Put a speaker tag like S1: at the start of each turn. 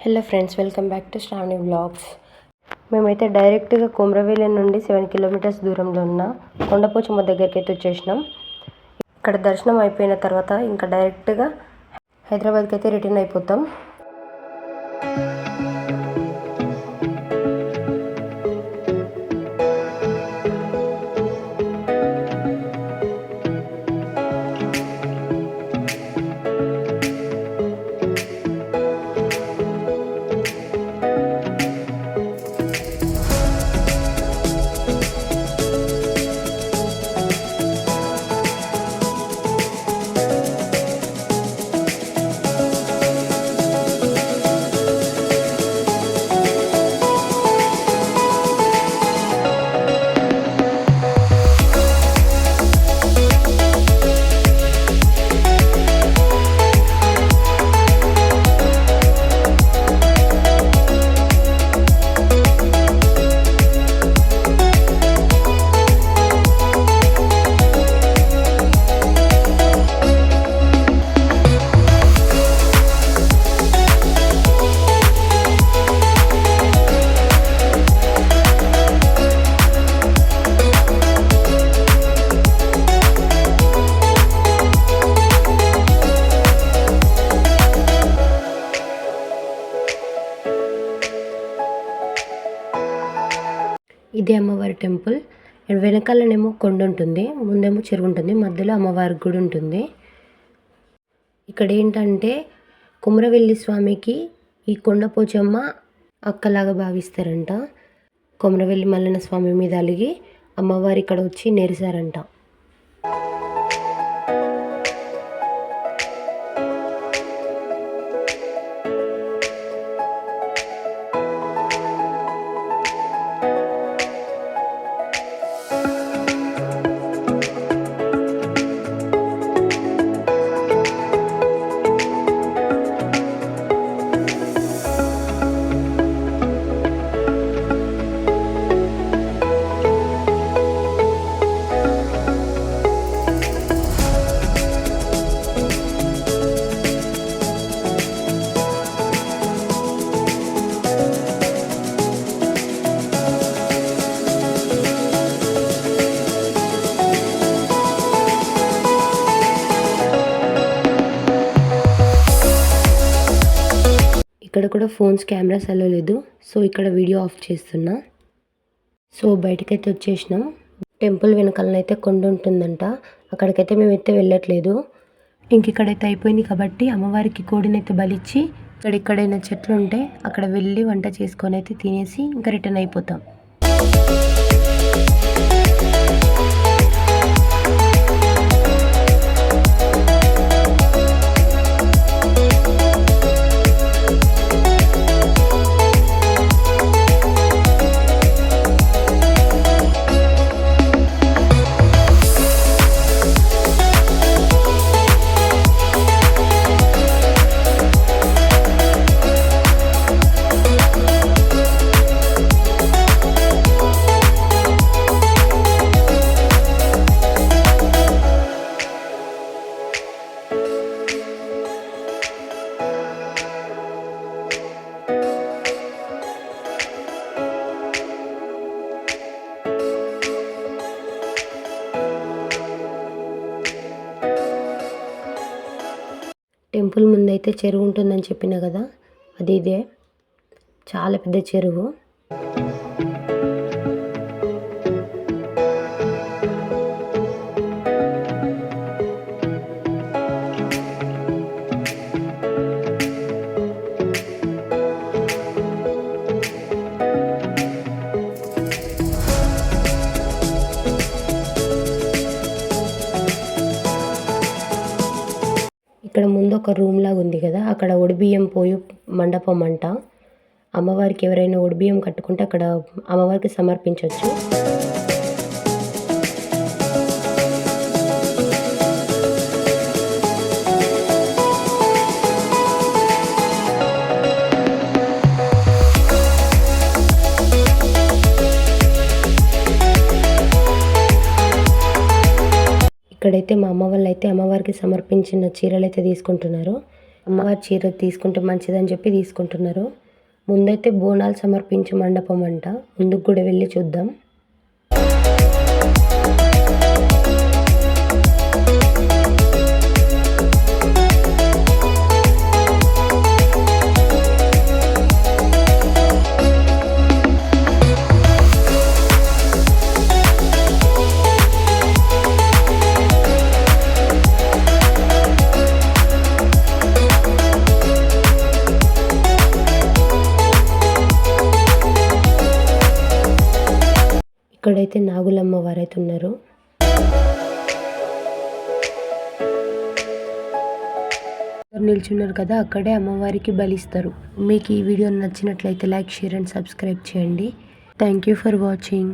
S1: Hello friends, welcome back to Shravani vlogs. మేమైతే డైరెక్ట్గా కొమరవెల్లి నుండి 7 కిలోమీటర్స్ దూరంలో ఉన్న కొండపోచమ్మ దగ్గరికి అయితే వచ్చేసినాం. ఇక్కడ దర్శనం అయిపోయిన తర్వాత ఇంకా డైరెక్ట్గా హైదరాబాద్కి అయితే రిటర్న్ అయిపోతాం. ఇది అమ్మవారి టెంపుల్. వెనకాలనేమో కొండ ఉంటుంది, ముందేమో చెరువు ఉంటుంది, మధ్యలో అమ్మవారి గుడి ఉంటుంది. ఇక్కడ ఏంటంటే కొమరవెల్లి స్వామికి ఈ కొండపోచమ్మ అక్కలాగా భావిస్తారంట. కొమరవెల్లి మల్లన్న స్వామి మీద అలిగి అమ్మవారు ఇక్కడ వచ్చి నెరిసారంట. ఇక్కడ కూడా ఫోన్స్ కెమెరాస్ అలో లేదు, సో ఇక్కడ వీడియో ఆఫ్ చేస్తున్నా. సో బయటకైతే వచ్చేసినాం. టెంపుల్ వెనకాలనైతే కొండ ఉంటుందంట, అక్కడికైతే మేమైతే వెళ్ళట్లేదు. ఇక్కడైతే అయిపోయింది కాబట్టి అమ్మవారికి కోడినైతే బలిచ్చి ఇక్కడెక్కడైనా చెట్లు ఉంటే అక్కడ వెళ్ళి వంట చేసుకొని అయితే తినేసి ఇంకా రిటర్న్ అయిపోతాం. టెంపుల్ ముందైతే చెరువు ఉంటుందని చెప్పిన కదా, అది ఇదే. చాలా పెద్ద చెరువు. ఇక్కడ ముందు ఒక రూమ్ లాగా ఉంది కదా, అక్కడ ఒడిబియ్యం పోయి మండపం అంట. అమ్మవారికి ఎవరైనా ఒడిబియ్యం కట్టుకుంటే అక్కడ అమ్మవారికి సమర్పించవచ్చు. ఇక్కడైతే మా అమ్మ వాళ్ళు అయితే అమ్మవారికి సమర్పించిన చీరలు అయితే తీసుకుంటున్నారు. అమ్మవారి చీర తీసుకుంటే మంచిదని చెప్పి తీసుకుంటున్నారు. ముందైతే బోనాలు సమర్పించే మండపం అంట, ముందుకు కూడా వెళ్ళి చూద్దాం. ఇక్కడైతే నాగులమ్మ వారైతే ఉన్నారు. నిల్చున్నారు కదా, అక్కడే అమ్మవారికి బలిస్తారు. మీకు ఈ వీడియో నచ్చినట్లయితే లైక్, షేర్ అండ్ సబ్స్క్రైబ్ చేయండి. Thank you for watching.